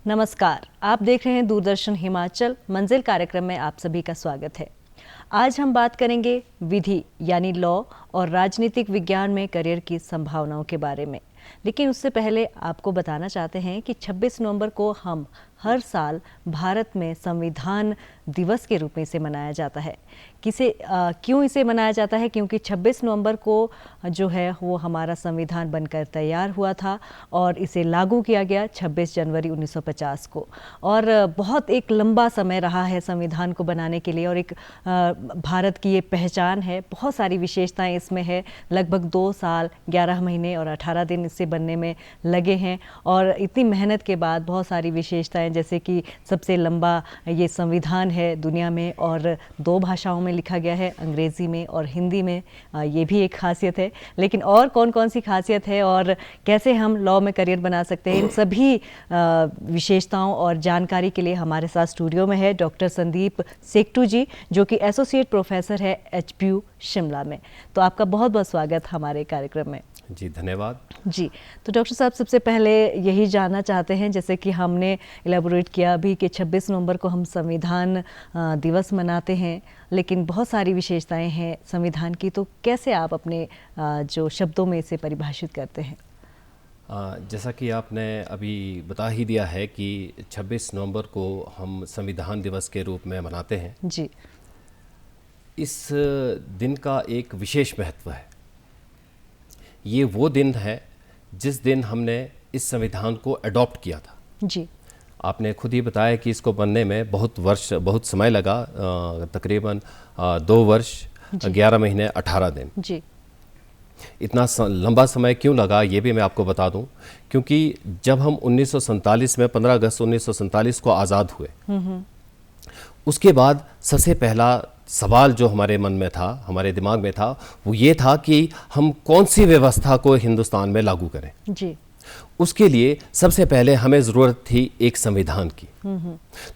नमस्कार, आप देख रहे हैं दूरदर्शन हिमाचल मंजिल कार्यक्रम में आप सभी का स्वागत है। आज हम बात करेंगे विधि यानी लॉ और राजनीतिक विज्ञान में करियर की संभावनाओं के बारे में। लेकिन उससे पहले आपको बताना चाहते हैं कि 26 नवंबर को हम हर साल भारत में संविधान दिवस के रूप में इसे मनाया जाता है। क्यों इसे मनाया जाता है? क्योंकि 26 नवंबर को जो है वो हमारा संविधान बनकर तैयार हुआ था और इसे लागू किया गया 26 जनवरी 1950 को। और बहुत एक लंबा समय रहा है संविधान को बनाने के लिए और एक भारत की ये पहचान है। बहुत सारी विशेषताएं इसमें है। लगभग 2 साल 11 महीने और 18 दिन इसे बनने में लगे हैं और इतनी मेहनत के बाद बहुत सारी विशेषताएं, जैसे कि सबसे लंबा ये संविधान है दुनिया में और 2 भाषाओं में लिखा गया है, अंग्रेज़ी में और हिंदी में। ये भी एक खासियत है। लेकिन और कौन कौन सी खासियत है और कैसे हम लॉ में करियर बना सकते हैं, इन सभी विशेषताओं और जानकारी के लिए हमारे साथ स्टूडियो में है डॉक्टर संदीप सेक्टू जी, जो कि एसोसिएट प्रोफेसर है एचपीयू शिमला में। तो आपका बहुत बहुत स्वागत हमारे कार्यक्रम में। जी धन्यवाद। जी, तो डॉक्टर साहब, सबसे पहले यही जानना चाहते हैं, जैसे कि हमने इलेबोरेट किया अभी कि 26 नवंबर को हम संविधान दिवस मनाते हैं, लेकिन बहुत सारी विशेषताएं हैं संविधान की। तो कैसे आप अपने जो शब्दों में इसे परिभाषित करते हैं? जैसा कि आपने अभी बता ही दिया है कि 26 नवंबर को हम संविधान दिवस के रूप में मनाते हैं। जी। इस दिन का एक विशेष महत्व है। ये वो दिन है जिस दिन हमने इस संविधान को अडॉप्ट किया था। जी। आपने खुद ही बताया कि इसको बनने में बहुत समय लगा, तकरीबन 2 वर्ष 11 महीने 18 दिन। जी। इतना लंबा समय क्यों लगा ये भी मैं आपको बता दूं, क्योंकि जब हम 1947 में 15 अगस्त 1947 को आज़ाद हुए, उसके बाद सबसे पहला सवाल जो हमारे मन में था, हमारे दिमाग में था, वो ये था कि हम कौन सी व्यवस्था को हिंदुस्तान में लागू करें। जी। उसके लिए सबसे पहले हमें ज़रूरत थी एक संविधान की।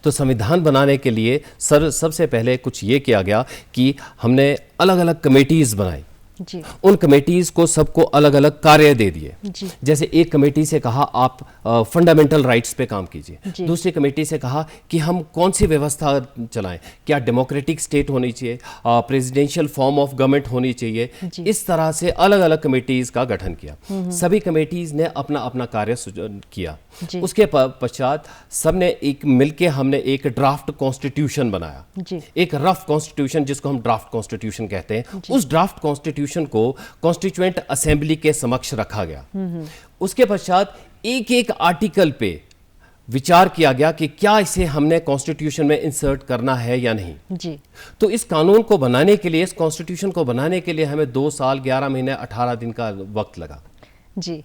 तो संविधान बनाने के लिए सबसे पहले कुछ ये किया गया कि हमने अलग अलग कमेटीज़ बनाई। जी। उन कमेटीज़ को सबको अलग अलग कार्य दे दिए। जैसे एक कमेटी से कहा आप फंडामेंटल राइट्स पे काम कीजिए, दूसरी कमेटी से कहा कि हम कौन सी व्यवस्था चलाएं, क्या डेमोक्रेटिक स्टेट होनी चाहिए, प्रेसिडेंशियल फॉर्म ऑफ गवर्नमेंट होनी चाहिए। इस तरह से अलग अलग कमेटीज़ का गठन किया। सभी कमेटीज़ ने अपना अपना कार्य किया। उसके पश्चात सबने एक मिलके हमने एक ड्राफ्ट कॉन्स्टिट्यूशन बनाया, एक रफ कॉन्स्टिट्यूशन जिसको हम ड्राफ्ट कॉन्स्टिट्यूशन कहते हैं। उस ड्राफ्ट कॉन्स्टिट्यूशन को कॉन्स्टिट्यूएंट असेंबली के समक्ष रखा गया। उसके पश्चात एक एक आर्टिकल पे विचार किया गया कि क्या इसे हमने कॉन्स्टिट्यूशन में इंसर्ट करना है या नहीं। जी। तो इस कानून को बनाने के लिए, इस कॉन्स्टिट्यूशन को बनाने के लिए हमें 2 साल 11 महीने 18 दिन का वक्त लगा। जी।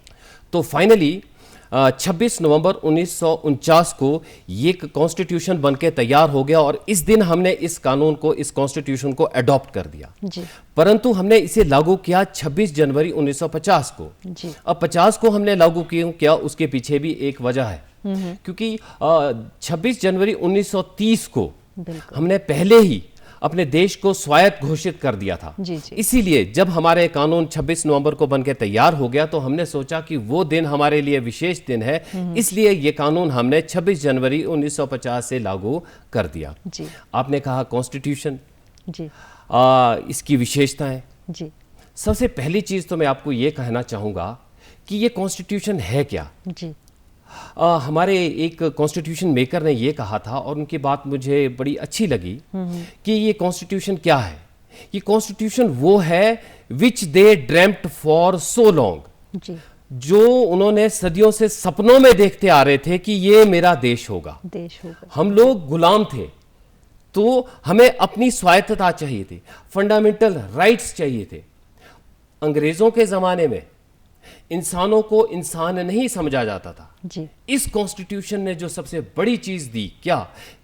तो फाइनली 26 नवंबर 1949 को ये कॉन्स्टिट्यूशन बनके तैयार हो गया और इस दिन हमने इस कानून को, इस कॉन्स्टिट्यूशन को अडॉप्ट कर दिया। जी। परंतु हमने इसे लागू किया 26 जनवरी 1950 को। जी। अब 50 को हमने लागू क्यों किया, उसके पीछे भी एक वजह है। क्योंकि 26 जनवरी 1930 को हमने पहले ही अपने देश को स्वायत्त घोषित कर दिया था। इसीलिए जब हमारे कानून 26 नवंबर को बनके तैयार हो गया तो हमने सोचा कि वो दिन हमारे लिए विशेष दिन है, इसलिए ये कानून हमने 26 जनवरी 1950 से लागू कर दिया। जी। आपने कहा कॉन्स्टिट्यूशन, जी। इसकी विशेषताएं। जी। सबसे पहली चीज तो मैं आपको ये कहना चाहूंगा कि ये कॉन्स्टिट्यूशन है क्या। जी। हमारे एक कॉन्स्टिट्यूशन मेकर ने ये कहा था और उनकी बात मुझे बड़ी अच्छी लगी कि ये कॉन्स्टिट्यूशन क्या है। ये कॉन्स्टिट्यूशन वो है विच दे ड्रेम्ट फॉर सो लॉन्ग, जो उन्होंने सदियों से सपनों में देखते आ रहे थे कि ये मेरा देश होगा। हम लोग गुलाम थे, तो हमें अपनी स्वायत्तता चाहिए थी, फंडामेंटल राइट्स चाहिए थे। अंग्रेजों के जमाने में इंसानों को इंसान नहीं समझा जाता था। जी। इस कॉन्स्टिट्यूशन ने जो सबसे बड़ी चीज दी, क्या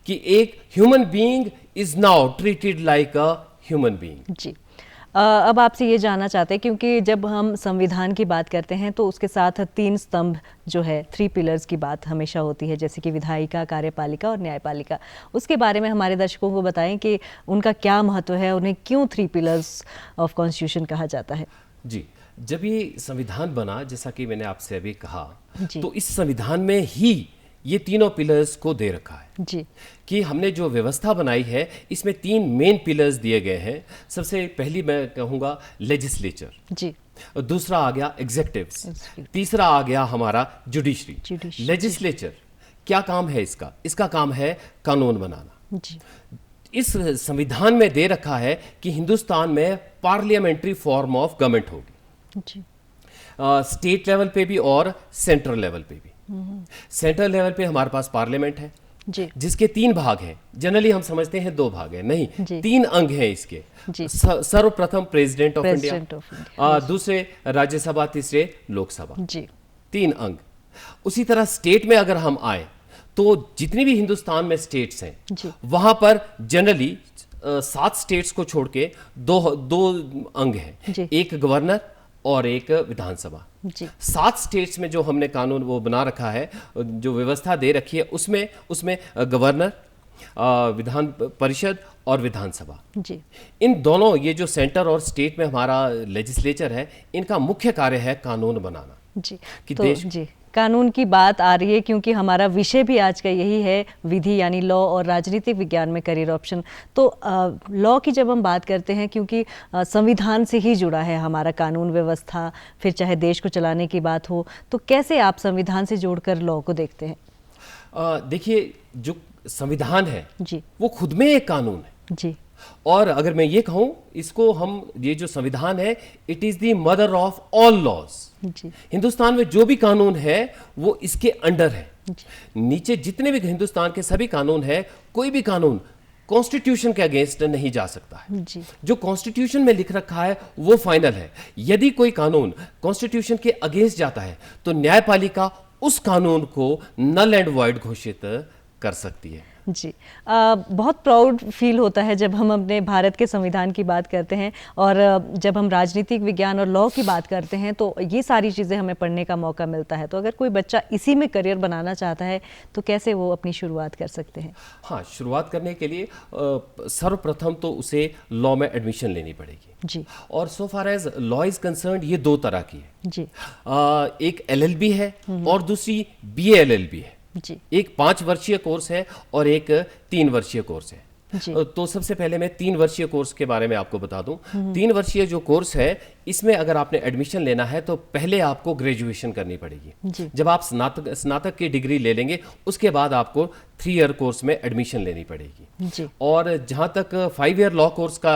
कि एक human being is now treated like a human being. जी। अब आपसे ये जानना चाहते हैं, क्योंकि जब हम संविधान की बात करते हैं तो उसके साथ 3 स्तंभ जो है, 3 पिलर्स की बात हमेशा होती है, जैसे कि विधायिका, कार्यपालिका और न्यायपालिका। उसके बारे में हमारे दर्शकों को बताएं कि उनका क्या महत्व है, उन्हें क्यों 3 पिलर्स ऑफ कॉन्स्टिट्यूशन कहा जाता है। जी, जब ये संविधान बना, जैसा कि मैंने आपसे अभी कहा, तो इस संविधान में ही ये तीनों पिलर्स को दे रखा है जी कि हमने जो व्यवस्था बनाई है इसमें 3 मेन पिलर्स दिए गए हैं। सबसे पहली मैं कहूँगा लेजिस्लेचर, जी दूसरा आ गया एग्जेक्टिव्स, तीसरा आ गया हमारा जुडिशरी। लेजिस्लेचर क्या काम है इसका? इसका काम है कानून बनाना। जी इस संविधान में दे रखा है कि हिंदुस्तान में पार्लियामेंट्री फॉर्म ऑफ गवर्नमेंट होगी, जी स्टेट लेवल पे भी और सेंट्रल लेवल पे भी। सेंट्रल लेवल पे हमारे पास पार्लियामेंट है जी जिसके 3 भाग हैं। जनरली हम समझते हैं 2 भाग हैं, नहीं, जी। 3 अंग हैं इसके। जी। सर्वप्रथम president of President of India, दूसरे राज्यसभा, तीसरे लोकसभा, जी 3 अंग। उसी तरह स्टेट में अगर हम आए तो जितनी भी हिंदुस्तान में स्टेट्स हैं जी वहां पर जनरली 7 स्टेट्स को छोड़ के दो अंग हैं, जी। एक गवर्नर और एक विधानसभा। जी 7 स्टेट्स में जो हमने कानून वो बना रखा है, जो व्यवस्था दे रखी है, उसमें गवर्नर, विधान परिषद और विधानसभा, जी इन दोनों, ये जो सेंटर और स्टेट में हमारा लेजिस्लेचर है, इनका मुख्य कार्य है कानून बनाना। जी कि तो देश- जी कानून की बात आ रही है क्योंकि हमारा विषय भी आज का यही है, विधि यानी लॉ और राजनीतिक विज्ञान में करियर ऑप्शन। तो लॉ की जब हम बात करते हैं, क्योंकि संविधान से ही जुड़ा है हमारा कानून व्यवस्था, फिर चाहे देश को चलाने की बात हो, तो कैसे आप संविधान से जोड़कर लॉ को देखते हैं? देखिए, जो संविधान है जी वो खुद में एक कानून है। जी और अगर मैं ये कहूं, इसको हम, ये जो संविधान है, it is the mother of all laws. जी हिंदुस्तान में जो भी कानून है वो इसके अंडर है। नीचे जितने भी हिंदुस्तान के सभी कानून है, कोई भी कानून कॉन्स्टिट्यूशन के अगेंस्ट नहीं जा सकता है। जी जो कॉन्स्टिट्यूशन में लिख रखा है वो फाइनल है। यदि कोई कानून कॉन्स्टिट्यूशन के अगेंस्ट जाता है तो न्यायपालिका उस कानून को नल एंड वॉइड घोषित कर सकती है। जी बहुत प्राउड फील होता है जब हम अपने भारत के संविधान की बात करते हैं, और जब हम राजनीतिक विज्ञान और लॉ की बात करते हैं तो ये सारी चीज़ें हमें पढ़ने का मौका मिलता है। तो अगर कोई बच्चा इसी में करियर बनाना चाहता है तो कैसे वो अपनी शुरुआत कर सकते हैं? हाँ, शुरुआत करने के लिए सर्वप्रथम तो उसे लॉ में एडमिशन लेनी पड़ेगी। जी और so far as law is concerned, ये 2 तरह की है। जी एक LLB है और दूसरी BA-LLB है। जी एक 5 वर्षीय कोर्स है और एक 3 वर्षीय कोर्स है। जी तो सबसे पहले मैं 3 वर्षीय कोर्स के बारे में आपको बता दूं। 3 वर्षीय जो कोर्स है, इसमें अगर आपने एडमिशन लेना है तो पहले आपको ग्रेजुएशन करनी पड़ेगी। जी जब आप स्नातक की डिग्री ले लेंगे, उसके बाद आपको 3 ईयर कोर्स में एडमिशन लेनी पड़ेगी। जी और जहां तक 5 ईयर लॉ कोर्स का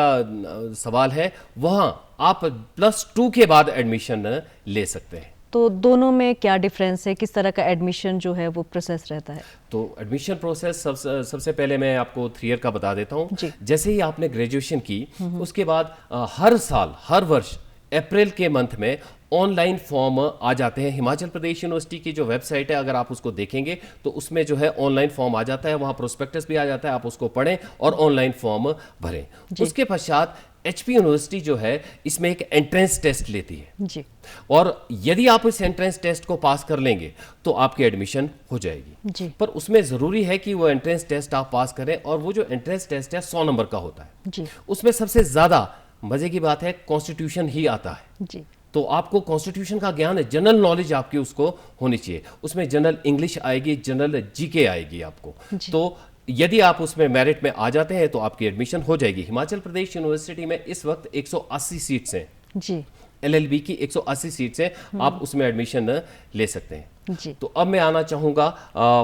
सवाल है, वहां आप +2 के बाद एडमिशन ले सकते हैं। तो दोनों में क्या डिफरेंस है? किस तरह का एडमिशन जो है वो प्रोसेस रहता है? तो एडमिशन प्रोसेस सबसे पहले मैं आपको 3 ईयर का बता देता हूँ। जी। जैसे ही आपने ग्रेजुएशन की, उसके बाद हर साल, हर वर्ष अप्रैल के मंथ में ऑनलाइन फॉर्म आ जाते हैं। हिमाचल प्रदेश यूनिवर्सिटी की जो वेबसाइट है, अगर आप उसको देखेंगे तो उसमें जो है ऑनलाइन फॉर्म आ जाता है, वहाँ प्रोस्पेक्टस भी आ जाता है, आप उसको पढ़ें और ऑनलाइन फॉर्म भरें। उसके पश्चात HP यूनिवर्सिटी जो है, इसमें एक एंट्रेंस टेस्ट लेती है, जी और यदि आप इस एंट्रेंस टेस्ट को पास कर लेंगे तो आपकी एडमिशन हो जाएगी। जी पर उसमें ज़रूरी है कि वो एंट्रेंस टेस्ट आप पास करें, और वो जो एंट्रेंस टेस्ट है 100 नंबर का होता है। जी उसमें सबसे ज़्यादा मज़े की बात है, कॉन्स्टिट्यूशन ही आता है। जी तो आपको कॉन्स्टिट्यूशन का ज्ञान है, जनरल नॉलेज आपकी उसको होनी चाहिए। उसमें जनरल इंग्लिश आएगी, जनरल GK आएगी आपको। तो यदि आप उसमें मेरिट में आ जाते हैं तो आपकी एडमिशन हो जाएगी। हिमाचल प्रदेश यूनिवर्सिटी में इस वक्त 180 सीट्स हैं। जी LLB की 180 सीट्स हैं, आप उसमें एडमिशन ले सकते हैं। जी तो अब मैं आना चाहूँगा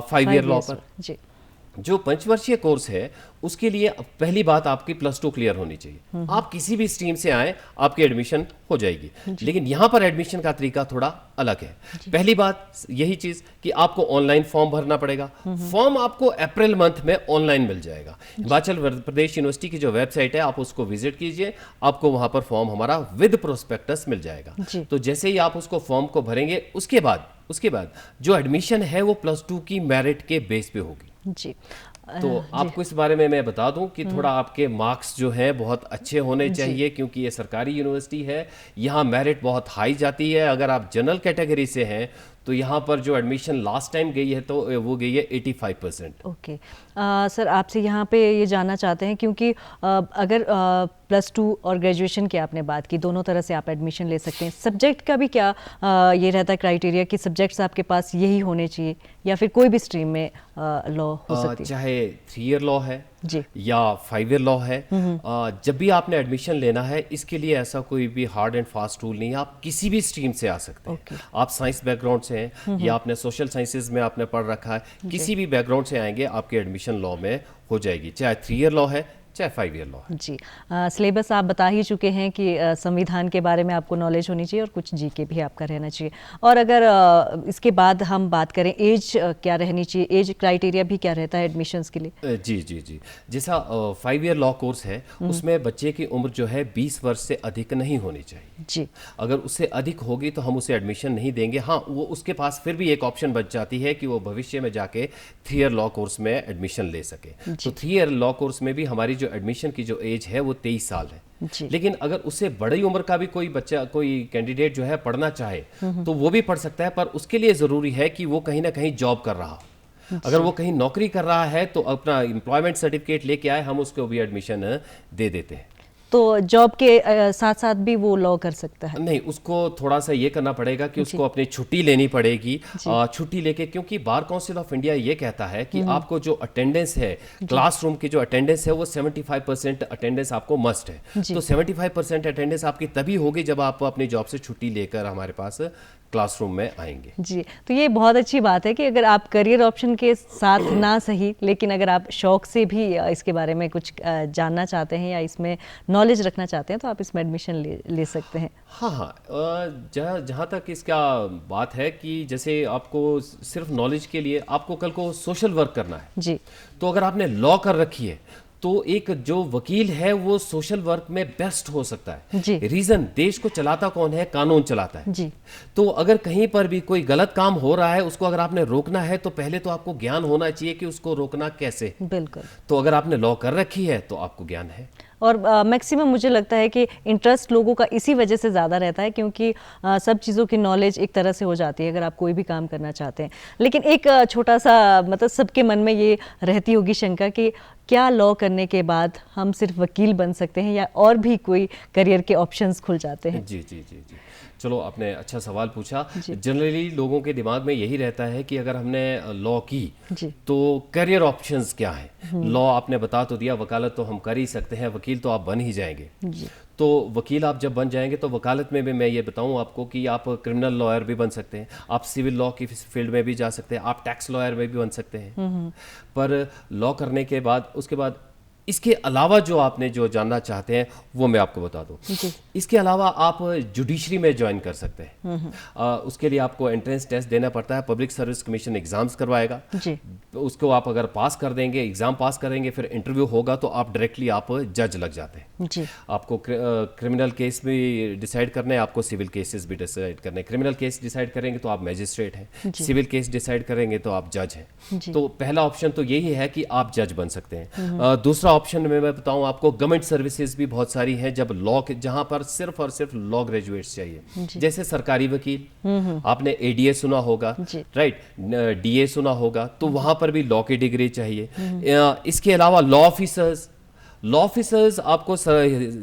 5 ईयर लॉ पर। जी जो 5 वर्षीय कोर्स है, उसके लिए पहली बात आपकी +2 क्लियर होनी चाहिए। आप किसी भी स्ट्रीम से आए, आपकी एडमिशन हो जाएगी। लेकिन यहाँ पर एडमिशन का तरीका थोड़ा अलग है। पहली बात यही चीज़ कि आपको ऑनलाइन फॉर्म भरना पड़ेगा। फॉर्म आपको अप्रैल मंथ में ऑनलाइन मिल जाएगा। हिमाचल प्रदेश यूनिवर्सिटी की जो वेबसाइट है, आप उसको विजिट कीजिए, आपको वहाँ पर फॉर्म हमारा विद प्रोस्पेक्टस मिल जाएगा। जी। तो जैसे ही आप उसको फॉर्म को भरेंगे, उसके बाद जो एडमिशन है वो +2 की मेरिट के बेस पे होगी। जी तो आपको इस बारे में मैं बता दूं कि थोड़ा आपके मार्क्स जो हैं बहुत अच्छे होने चाहिए, क्योंकि ये सरकारी यूनिवर्सिटी है। यहाँ मेरिट बहुत हाई जाती है। अगर आप जनरल कैटेगरी से हैं तो यहाँ पर जो एडमिशन लास्ट टाइम गई है तो वो गई है 85%। ओके सर, आपसे यहाँ पे ये जानना चाहते हैं क्योंकि अगर +2 और ग्रेजुएशन की आपने बात की, दोनों तरह से आप एडमिशन ले सकते हैं। सब्जेक्ट का भी क्या ये रहता है क्राइटेरिया कि सब्जेक्ट्स आपके पास यही होने चाहिए या फिर कोई भी स्ट्रीम में लॉ हो सकती है? चाहे 3 ईयर लॉ है जी या 5 ईयर लॉ है, जब भी आपने एडमिशन लेना है इसके लिए ऐसा कोई भी हार्ड एंड फास्ट रूल नहीं है। आप किसी भी स्ट्रीम से आ सकते हैं। आप साइंस बैकग्राउंड से हैं या आपने सोशल साइंसेज में आपने पढ़ रखा है, किसी भी बैकग्राउंड से आएंगे आपकी एडमिशन लॉ में हो जाएगी, चाहे 3 ईयर लॉ है चाहे 5 ईयर लॉ है। जी सिलेबस आप बता ही चुके हैं कि संविधान के बारे में आपको नॉलेज होनी चाहिए और कुछ जीके भी आपका रहना चाहिए। और अगर इसके बाद हम बात करें एज क्या रहनी चाहिए, एज क्राइटेरिया भी क्या रहता है एडमिशन्स के लिए? जी जी जी, जैसा 5 ईयर लॉ कोर्स है उसमें बच्चे की उम्र जो है 20 वर्ष से अधिक नहीं होनी चाहिए जी। अगर उससे अधिक होगी तो हम उसे एडमिशन नहीं देंगे। हाँ, वो उसके पास फिर भी एक ऑप्शन बच जाती है कि वो भविष्य में जाके 3 ईयर लॉ कोर्स में एडमिशन ले सके। तो 3 ईयर लॉ कोर्स में भी हमारी जो एडमिशन की जो एज है वो 23 साल है। लेकिन अगर उससे बड़ी उम्र का भी कोई बच्चा, कोई कैंडिडेट जो है पढ़ना चाहे तो वो भी पढ़ सकता है, पर उसके लिए ज़रूरी है कि वो कहीं ना कहीं जॉब कर रहा हो। अगर वो कहीं नौकरी कर रहा है तो अपना एम्प्लॉयमेंट सर्टिफिकेट लेके आए, हम उसको भी एडमिशन दे देते हैं। तो जॉब के साथ साथ भी वो लॉ कर सकता है? नहीं, उसको थोड़ा सा ये करना पड़ेगा कि उसको अपनी छुट्टी लेनी पड़ेगी। छुट्टी लेके, क्योंकि बार काउंसिल ऑफ इंडिया ये कहता है कि आपको जो अटेंडेंस है, क्लासरूम की जो अटेंडेंस है वो 75% अटेंडेंस आपको मस्ट है। तो 75% अटेंडेंस आपकी तभी होगी जब आप अपनी जॉब से छुट्टी लेकर हमारे पास क्लासरूम में आएंगे। जी, तो ये बहुत अच्छी बात है कि अगर आप करियर ऑप्शन के साथ ना सही, लेकिन अगर आप शौक से भी इसके बारे में कुछ जानना चाहते हैं या इसमें नॉलेज रखना चाहते हैं तो आप इसमें एडमिशन ले सकते हैं। हाँ हाँ, जहाँ तक इसका बात है कि जैसे आपको सिर्फ नॉलेज के लिए आपको कल को सोशल वर्क करना है जी, तो अगर आपने लॉ कर रखी है तो एक जो वकील है वो सोशल वर्क में बेस्ट हो सकता है। जी। रीजन, देश को चलाता कौन है? कानून चलाता है। जी। तो अगर कहीं पर भी कोई गलत काम हो रहा है, उसको अगर आपने रोकना है तो पहले तो आपको ज्ञान होना चाहिए कि उसको रोकना कैसे। बिल्कुल। तो अगर आपने लॉ कर रखी है तो आपको ज्ञान है। और मैक्सिमम मुझे लगता है कि इंटरेस्ट लोगों का इसी वजह से ज़्यादा रहता है क्योंकि सब चीज़ों की नॉलेज एक तरह से हो जाती है अगर आप कोई भी काम करना चाहते हैं। लेकिन एक छोटा सा मतलब सबके मन में ये रहती होगी शंका कि क्या लॉ करने के बाद हम सिर्फ वकील बन सकते हैं या और भी कोई करियर के ऑप्शंस खुल जाते हैं? जी जी जी जी, चलो आपने अच्छा सवाल पूछा। जनरली लोगों के दिमाग में यही रहता है कि अगर हमने लॉ की तो करियर ऑप्शंस क्या है। लॉ आपने बता तो दिया, वकालत तो हम कर ही सकते हैं, वकील तो आप बन ही जाएंगे। तो वकील आप जब बन जाएंगे तो वकालत में भी मैं ये बताऊं आपको कि आप क्रिमिनल लॉयर भी बन सकते हैं, आप सिविल लॉ की फील्ड में भी जा सकते हैं, आप टैक्स लॉयर में भी बन सकते हैं। पर लॉ करने के बाद उसके बाद इसके अलावा जो आपने जो जानना चाहते हैं वो मैं आपको बता दूं। इसके अलावा आप जुडिशरी में ज्वाइन कर सकते हैं। उसके लिए आपको एंट्रेंस टेस्ट देना पड़ता है, पब्लिक सर्विस कमीशन एग्जाम्स करवाएगा। उसको आप अगर पास कर देंगे, एग्जाम पास करेंगे, फिर इंटरव्यू होगा तो आप डायरेक्टली आप जज लग जाते हैं। आपको क्रिमिनल केस भी डिसाइड करने हैं, आपको सिविल केसेस भी डिसाइड करने हैं। क्रिमिनल केस डिसाइड करेंगे तो आप मैजिस्ट्रेट हैं, सिविल केस डिसाइड करेंगे तो आप जज हैं। तो पहला ऑप्शन तो यही है कि आप जज बन सकते हैं। दूसरा ऑप्शन में मैं बताऊं आपको, गवर्नमेंट सर्विसेज भी बहुत सारी हैं जब लॉ, जहां पर सिर्फ और सिर्फ लॉ ग्रेजुएट्स चाहिए। जैसे सरकारी वकील, आपने एडीए सुना होगा, राइट, डीए सुना होगा, तो वहां पर भी लॉ की डिग्री चाहिए। इसके अलावा लॉ ऑफिसर्स आपको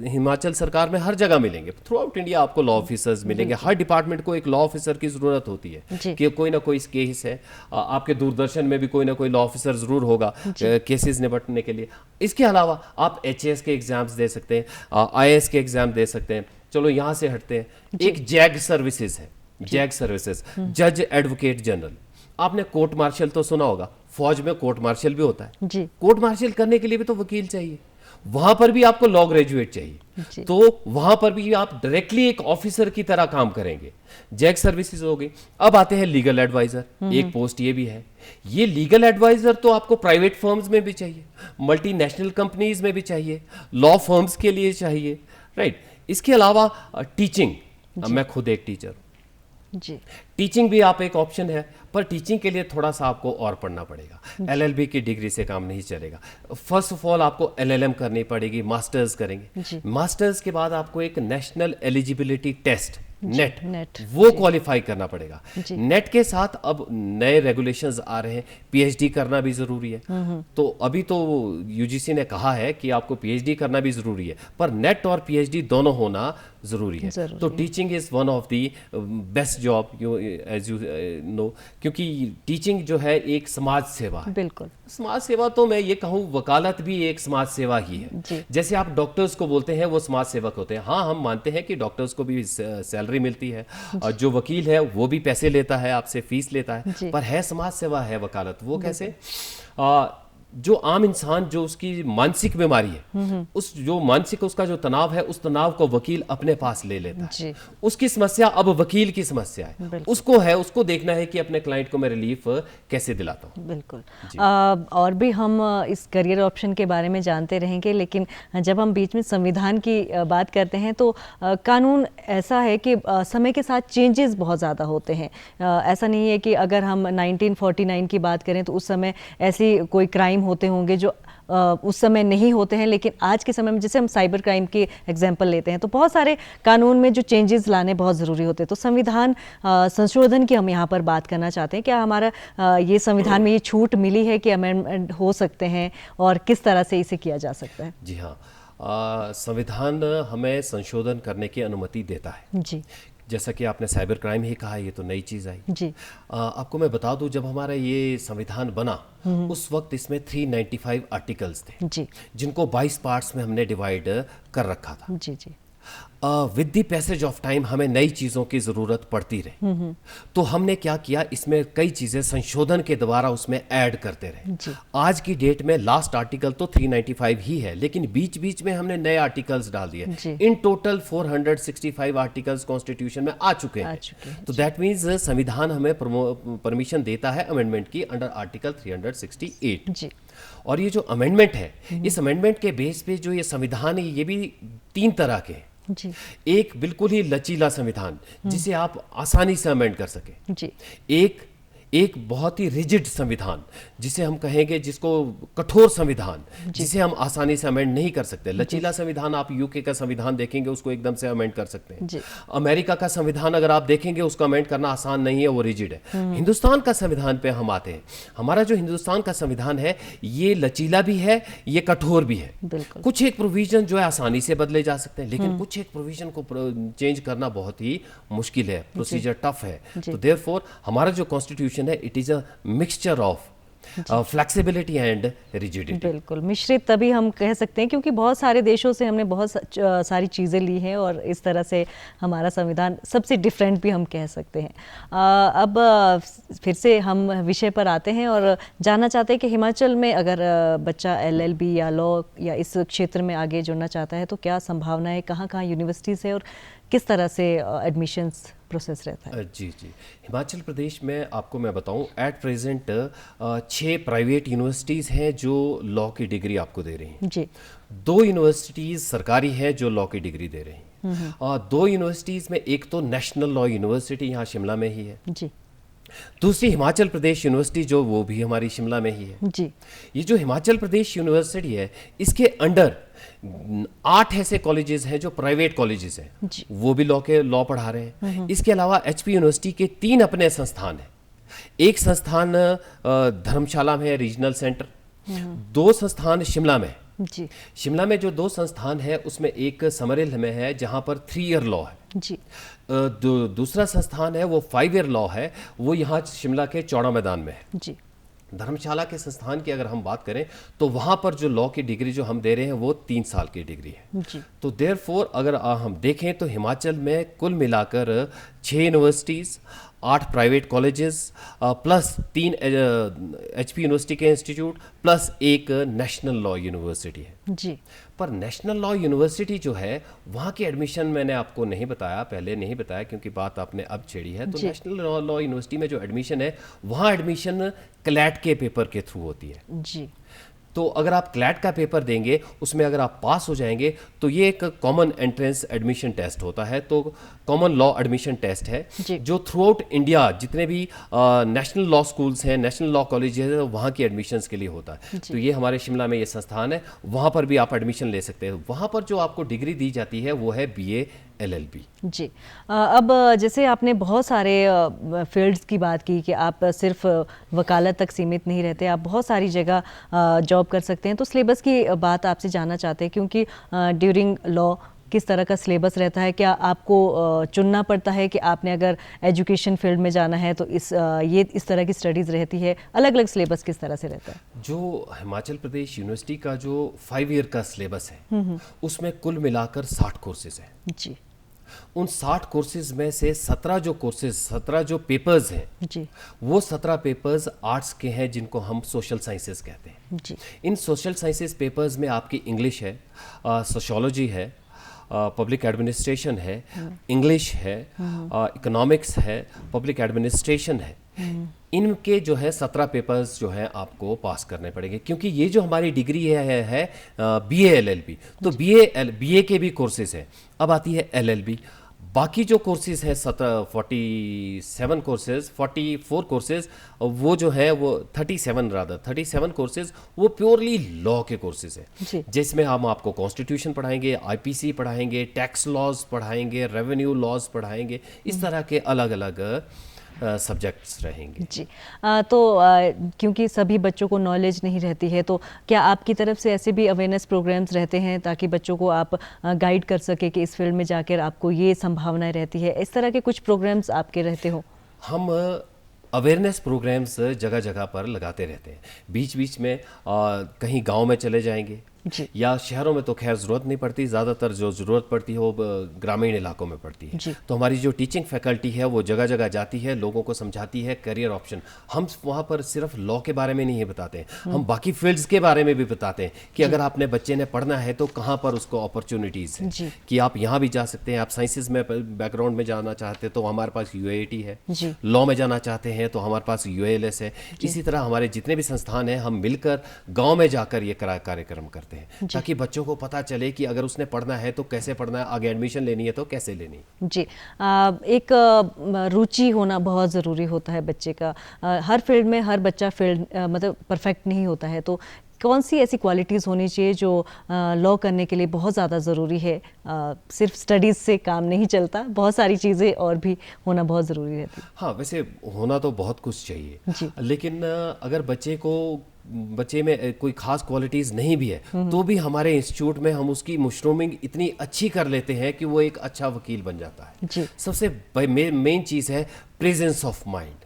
हिमाचल सरकार में हर जगह मिलेंगे, थ्रू आउट इंडिया आपको लॉ ऑफिसर्स मिलेंगे। हर डिपार्टमेंट को एक लॉ ऑफिसर की जरूरत होती है कि कोई ना कोई केस है। आपके दूरदर्शन में भी कोई ना कोई लॉ ऑफिसर जरूर होगा केसेस निपटने के लिए। इसके अलावा आप एचएएस के एग्जाम्स दे सकते हैं, आईएएस के एग्जाम दे सकते हैं। चलो यहाँ से हटते हैं, एक जैग सर्विसेज है, जैग सर्विसेज, जज एडवोकेट जनरल। आपने कोर्ट मार्शल तो सुना होगा, फौज में कोर्ट मार्शल भी होता है। कोर्ट मार्शल करने के लिए भी तो वकील चाहिए, वहां पर भी आपको लॉ ग्रेजुएट चाहिए। तो वहां पर भी आप डायरेक्टली एक ऑफिसर की तरह काम करेंगे। जैग सर्विसेज हो गई। अब आते हैं लीगल एडवाइजर, एक पोस्ट ये भी है। ये लीगल एडवाइजर तो आपको प्राइवेट फर्म्स में भी चाहिए, मल्टीनेशनल कंपनीज में भी चाहिए, लॉ फर्म्स के लिए चाहिए, राइट। इसके अलावा टीचिंग, मैं खुद एक टीचर हूं, टीचिंग भी आप एक ऑप्शन है, पर टीचिंग के लिए थोड़ा सा आपको और पढ़ना पड़ेगा। एलएलबी की डिग्री से काम नहीं चलेगा। फर्स्ट ऑफ ऑल आपको एलएलएम करनी पड़ेगी, मास्टर्स करेंगे। मास्टर्स के बाद आपको एक नेशनल एलिजिबिलिटी टेस्ट नेट वो क्वालिफाई करना पड़ेगा। नेट के साथ अब नए रेगुलेशंस आ रहे हैं, पीएचडी करना भी जरूरी है। तो अभी तो यूजीसी ने कहा है कि आपको पीएचडी करना भी जरूरी है, पर नेट और पीएचडी दोनों होना जरूरी है। तो teaching is one of the best job as you know, क्योंकि टीचिंग जो है एक समाज सेवा है। बिल्कुल, समाज सेवा तो मैं ये कहूँ वकालत भी एक समाज सेवा ही है। जैसे आप डॉक्टर्स को बोलते हैं वो समाज सेवक होते हैं, हाँ हम मानते हैं कि डॉक्टर्स को भी सैलरी मिलती है और जो वकील है वो भी पैसे लेता है, आपसे फीस लेता है, पर है समाज सेवा है वकालत। वो कैसे? जो आम इंसान जो उसकी मानसिक बीमारी है, उस जो मानसिक उसका जो तनाव है, उस तनाव को वकील अपने पास ले लेता है। उसकी समस्या अब वकील की समस्या है, उसको देखना है कि अपने क्लाइंट को मैं रिलीफ कैसे दिलाता हूँ। बिल्कुल। और भी हम इस करियर ऑप्शन के बारे में जानते रहेंगे, लेकिन जब हम बीच में संविधान की बात करते हैं तो कानून ऐसा है कि समय के साथ चेंजेस बहुत ज़्यादा होते हैं। ऐसा नहीं है कि अगर हम 1949 की बात करें तो उस समय ऐसी कोई क्राइम होते होंगे जो उस समय नहीं होते हैं, लेकिन आज के समय में जैसे हम साइबर क्राइम की एग्जांपल लेते हैं तो बहुत सारे कानून में जो चेंजेस लाने बहुत ज़रूरी होते हैं। तो संविधान संशोधन की हम यहाँ पर बात करना चाहते हैं। क्या हमारा ये संविधान में ये छूट मिली है कि अमेंडमेंट हो सकते हैं और किस तरह से इसे किया जा सकता है? जी हाँ, संविधान हमें संशोधन करने की अनुमति देता है। जी, जैसा कि आपने साइबर क्राइम ही कहा, ये तो नई चीज़ आई। जी, आपको मैं बता दूं, जब हमारा ये संविधान बना उस वक्त इसमें 395 आर्टिकल्स थे, जी, जिनको 22 पार्ट्स में हमने डिवाइड कर रखा था। जी, जी, with the passage of time हमें नई चीज़ों की ज़रूरत पड़ती रही, तो हमने क्या किया, इसमें कई चीज़ें संशोधन के द्वारा उसमें ऐड करते रहे। आज की डेट में लास्ट आर्टिकल तो 395 ही है, लेकिन बीच बीच में हमने नए आर्टिकल्स डाल दिए। इन टोटल 465 आर्टिकल्स कॉन्स्टिट्यूशन में आ चुके हैं। तो दैट मीन्स संविधान हमें परमिशन देता है अमेंडमेंट की अंडर आर्टिकल 368। और ये जो अमेंडमेंट है, इस अमेंडमेंट के बेस पे जो ये संविधान है, ये भी 3 तरह के हैं। जी, एक बिल्कुल ही लचीला संविधान जिसे आप आसानी से अमेंड कर सके। जी, एक बहुत ही रिजिड संविधान जिसे हम कहेंगे, जिसको कठोर संविधान, जिसे हम आसानी से अमेंड नहीं कर सकते। लचीला संविधान आप यूके का संविधान देखेंगे, उसको एकदम से अमेंड कर सकते हैं। अमेरिका का संविधान अगर आप देखेंगे, उसको अमेंड करना आसान नहीं है, वो रिजिड है। हिंदुस्तान का संविधान पे हम आते हैं। हमारा जो हिंदुस्तान का संविधान है, ये लचीला भी है, ये कठोर भी है। कुछ एक प्रोविजन जो है आसानी से बदले जा सकते हैं, लेकिन कुछ एक प्रोविजन को चेंज करना बहुत ही मुश्किल है, प्रोसीजर टफ है। तो देयरफॉर हमारा जो कॉन्स्टिट्यूशन है, it is a mixture of flexibility and rigidity. बिल्कुल मिश्रित तभी हम कह सकते हैं, क्योंकि बहुत सारे देशों से हमने बहुत सारी चीज़ें ली हैं और इस तरह से हमारा संविधान सबसे डिफरेंट भी हम कह सकते हैं। अब फिर से हम विषय पर आते हैं और जानना चाहते हैं कि हिमाचल में अगर बच्चा LLB या लॉ या इस क्षेत्र में आगे जुड़ना चाहता है तो क्या संभावना है, कहाँ कहाँ यूनिवर्सिटीज़ है और किस तरह से एडमिशन्स प्रोसेस रहता है? जी, हिमाचल प्रदेश में आपको मैं बताऊं, एट प्रेजेंट 6 प्राइवेट यूनिवर्सिटीज़ हैं जो लॉ की डिग्री आपको दे रही हैं। जी, 2 यूनिवर्सिटीज़ सरकारी हैं जो लॉ की डिग्री दे रही हैं। और 2 यूनिवर्सिटीज़ में, एक तो नेशनल लॉ यूनिवर्सिटी यहाँ शिमला में ही है, जी, दूसरी हिमाचल प्रदेश यूनिवर्सिटी जो वो भी हमारी शिमला में ही है। जी, ये जो हिमाचल प्रदेश यूनिवर्सिटी है, इसके अंडर 8 ऐसे कॉलेजेस हैं जो प्राइवेट कॉलेजेस हैं, वो भी लॉ पढ़ा रहे हैं। इसके अलावा HP यूनिवर्सिटी के 3 अपने संस्थान हैं। एक संस्थान धर्मशाला में है, रीजनल सेंटर। 2 संस्थान शिमला में। जी, शिमला में जो 2 संस्थान है, उसमें एक समरहिल में है जहां पर 3 ईयर लॉ है। जी, दूसरा संस्थान है वो 5 ईयर लॉ है, वो यहाँ शिमला के चौड़ा मैदान में है। जी, धर्मशाला के संस्थान की अगर हम बात करें तो वहां पर जो लॉ की डिग्री जो हम दे रहे हैं वो 3 साल की डिग्री है। जी, तो देयरफॉर अगर हम देखें तो हिमाचल में कुल मिलाकर 6 universities, 8 private colleges plus 3 HP university के इंस्टीट्यूट प्लस एक नेशनल लॉ यूनिवर्सिटी है। जी, पर नेशनल लॉ यूनिवर्सिटी जो है, वहाँ की एडमिशन मैंने आपको नहीं बताया, पहले नहीं बताया क्योंकि बात आपने अब छेड़ी है। तो नेशनल लॉ यूनिवर्सिटी में जो एडमिशन है, वहाँ एडमिशन क्लैट के पेपर के थ्रू होती है। जी, तो अगर आप क्लैट का पेपर देंगे, उसमें अगर आप पास हो जाएंगे तो ये एक कॉमन एंट्रेंस एडमिशन टेस्ट होता है। तो कॉमन लॉ एडमिशन टेस्ट है जो थ्रू आउट इंडिया जितने भी नेशनल लॉ स्कूल्स हैं, नेशनल लॉ कॉलेजेस हैं, वहाँ की एडमिशन्स के लिए होता है। तो ये हमारे शिमला में ये संस्थान है, वहाँ पर भी आप एडमिशन ले सकते हैं। वहाँ पर जो आपको डिग्री दी जाती है वो है BA LLB। जी। अब जैसे आपने बहुत सारे फील्ड्स की बात की कि आप सिर्फ वकालत तक सीमित नहीं रहते, आप बहुत सारी जगह जॉब कर सकते हैं, तो सिलेबस की बात आपसे जानना चाहते हैं, क्योंकि ड्यूरिंग लॉ किस तरह का सिलेबस रहता है? क्या आपको चुनना पड़ता है कि आपने अगर एजुकेशन फील्ड में जाना है तो इस तरह की स्टडीज़ रहती है? अलग अलग सिलेबस किस तरह से रहता है? जो हिमाचल प्रदेश यूनिवर्सिटी का जो 5 ईयर का सिलेबस है उसमें कुल मिलाकर 60 कोर्सेज हैं। जी। उन 60 कोर्सेज में से 17 जो पेपर्स हैं जी। वो 17 पेपर्स आर्ट्स के हैं जिनको हम सोशल साइंसेस कहते हैं। जी। इन सोशल साइंसेस पेपर्स में आपकी इंग्लिश है, सोशियोलॉजी है, पब्लिक एडमिनिस्ट्रेशन है, इंग्लिश है, इकोनॉमिक्स है, पब्लिक एडमिनिस्ट्रेशन है। इनके जो है 17 पेपर्स जो है आपको पास करने पड़ेंगे, क्योंकि ये जो हमारी डिग्री है BA LLB, तो BA के भी कोर्सेज हैं। अब आती है LLB। बाकी जो कोर्सेज है 44 कोर्सेज, वो जो है वो 37 कोर्सेज वो प्योरली लॉ के कोर्सेज हैं, जिसमें हम आपको कॉन्स्टिट्यूशन पढ़ाएंगे, IPC पढ़ाएंगे, टैक्स लॉज पढ़ाएंगे, रेवेन्यू लॉज पढ़ाएंगे, इस तरह के अलग अलग सब्जेक्ट्स रहेंगे। जी। तो क्योंकि सभी बच्चों को नॉलेज नहीं रहती है, तो क्या आपकी तरफ से ऐसे भी अवेयरनेस प्रोग्राम्स रहते हैं ताकि बच्चों को आप गाइड कर सके कि इस फील्ड में जाकर आपको ये संभावनाएं रहती है? इस तरह के कुछ प्रोग्राम्स आपके रहते हो? हम अवेयरनेस प्रोग्राम्स जगह जगह पर लगाते रहते हैं। बीच बीच में कहीं गांव में चले जाएंगे या शहरों में तो खैर ज़रूरत नहीं पड़ती, ज़्यादातर जो ज़रूरत पड़ती है वो ग्रामीण इलाकों में पड़ती है। तो हमारी जो टीचिंग फैकल्टी है वो जगह जगह जाती है, लोगों को समझाती है करियर ऑप्शन। हम वहाँ पर सिर्फ लॉ के बारे में नहीं बताते हैं, हम बाकी फील्ड्स के बारे में भी बताते हैं कि अगर आपने बच्चे ने पढ़ना है तो कहाँ पर उसको अपॉर्चुनिटीज़ हैं कि आप यहाँ भी जा सकते हैं। आप साइंसेज में बैकग्राउंड में जाना चाहते हैं तो हमारे पास UIT है, लॉ में जाना चाहते हैं तो हमारे पास UALS है। इसी तरह हमारे जितने भी संस्थान हैं हम मिलकर गाँव में जाकर ये कार्यक्रम करते हैं, ताकि बच्चों को पता चले कि अगर उसने पढ़ना है तो कैसे पढ़ना है, आगे एडमिशन लेनी है तो कैसे लेनी है। जी। एक रुचि होना बहुत ज़रूरी होता है बच्चे का। हर फील्ड में हर बच्चा मतलब परफेक्ट नहीं होता है, तो कौन सी ऐसी क्वालिटीज़ होनी चाहिए जो लॉ करने के लिए बहुत ज़्यादा ज़रूरी है? सिर्फ स्टडीज़ से काम नहीं चलता, बहुत सारी चीज़ें और भी होना बहुत ज़रूरी रहती है। हाँ, वैसे होना तो बहुत कुछ चाहिए, लेकिन अगर बच्चे में कोई खास क्वालिटीज़ नहीं भी है तो भी हमारे इंस्टीट्यूट में हम उसकी मशरूमिंग इतनी अच्छी कर लेते हैं कि वो एक अच्छा वकील बन जाता है। सबसे मेन चीज़ है प्रेजेंस ऑफ माइंड,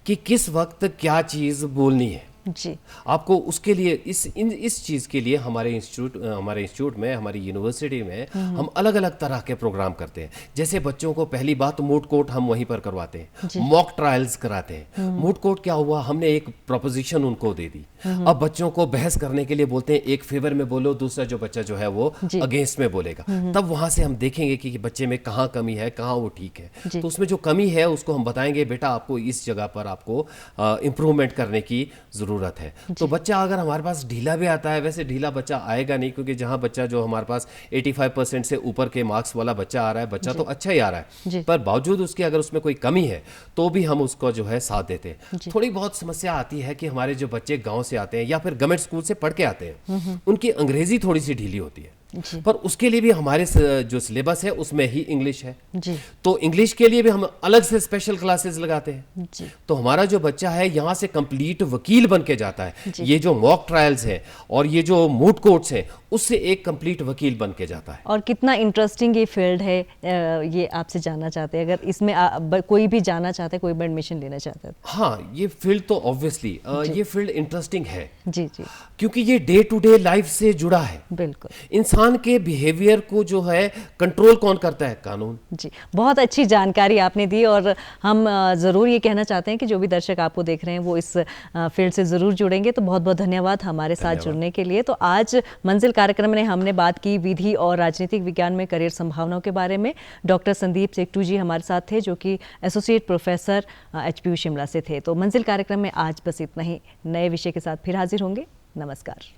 कि किस वक्त क्या चीज़ बोलनी है। जी। आपको उसके लिए इस चीज़ के लिए हमारे इंस्टीट्यूट में, हमारी यूनिवर्सिटी में हम अलग अलग तरह के प्रोग्राम करते हैं। जैसे बच्चों को पहली बात मूट कोर्ट हम वहीं पर करवाते हैं, मॉक ट्रायल्स कराते हैं। मूट कोर्ट क्या हुआ, हमने एक प्रोपोजिशन उनको दे दी, अब बच्चों को बहस करने के लिए बोलते हैं, एक फेवर में बोलो, दूसरा जो बच्चा जो है वो अगेंस्ट में बोलेगा। तब वहां से हम देखेंगे कि बच्चे में कहाँ कमी है, कहाँ वो ठीक है। तो उसमें जो कमी है उसको हम बताएंगे, बेटा आपको इस जगह पर आपको इम्प्रूवमेंट करने की जरूरत है। तो बच्चा अगर हमारे पास ढीला भी आता है, वैसे ढीला बच्चा आएगा नहीं, क्योंकि जहां बच्चा जो हमारे पास 85% से ऊपर के मार्क्स वाला बच्चा आ रहा है, बच्चा तो अच्छा ही आ रहा है, पर बावजूद उसके अगर उसमें कोई कमी है तो भी हम उसको जो है साथ देते हैं। थोड़ी बहुत समस्या आती है कि हमारे जो बच्चे गांव से आते हैं या फिर गवर्नमेंट स्कूल से पढ़ के आते हैं, उनकी अंग्रेजी थोड़ी सी ढीली होती है, पर उसके लिए भी हमारे जो सिलेबस है उसमें ही इंग्लिश है। तो इंग्लिश के लिए भी हम अलग से स्पेशल क्लासेस लगाते हैं। तो हमारा जो बच्चा है यहाँ से कंप्लीट वकील बन के जाता है। ये जो मॉक ट्रायल्स है और ये जो मूट कोर्ट्स हैं उससे एक कंप्लीट वकील बन के जाता है। और कितना इंटरेस्टिंग ये फील्ड है, ये आपसे जानना चाहते हैं, अगर इसमें कोई भी जाना चाहता है, कोई भी एडमिशन लेना चाहता है। हाँ, ये फील्ड तो ऑब्वियसली ये फील्ड इंटरेस्टिंग है। जी। क्योंकि ये डे टू डे लाइफ से जुड़ा है। बिल्कुल। इंसान के बिहेवियर को जो है कंट्रोल कौन करता है? कानून। जी, बहुत अच्छी जानकारी आपने दी, और हम ज़रूर ये कहना चाहते हैं कि जो भी दर्शक आपको देख रहे हैं वो इस फील्ड से ज़रूर जुड़ेंगे। तो बहुत बहुत धन्यवाद हमारे साथ जुड़ने के लिए। तो आज मंजिल कार्यक्रम में हमने बात की विधि और राजनीतिक विज्ञान में करियर संभावनाओं के बारे में। डॉक्टर संदीप सेक्टू जी हमारे साथ थे, जो कि एसोसिएट प्रोफेसर HPU शिमला से थे। तो मंजिल कार्यक्रम में आज बस इतना ही। नए विषय के साथ फिर हाजिर होंगे। नमस्कार।